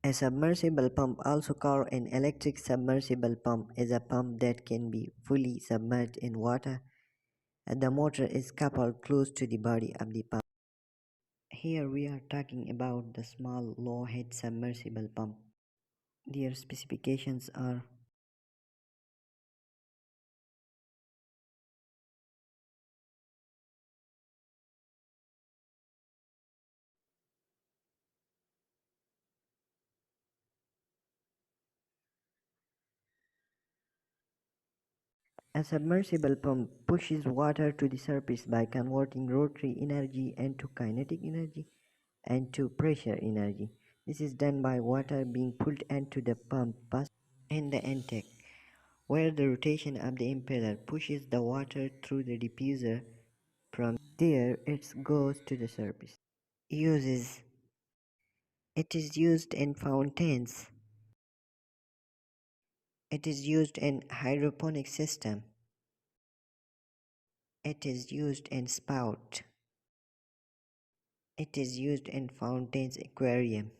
A submersible pump, also called an electric submersible pump, is a pump that can be fully submerged in water and the motor is coupled close to the body of the pump. Here we are talking about the small low-head submersible pump. Their specifications are: a submersible pump pushes water to the surface by converting rotary energy into kinetic energy and to pressure energy. This is done by water being pulled into the pump in the intake, where the rotation of the impeller pushes the water through the diffuser. From there, it goes to the surface. Uses: it is used in fountains. It is used in hydroponic system. It is used in spout. It is used in fountains aquarium.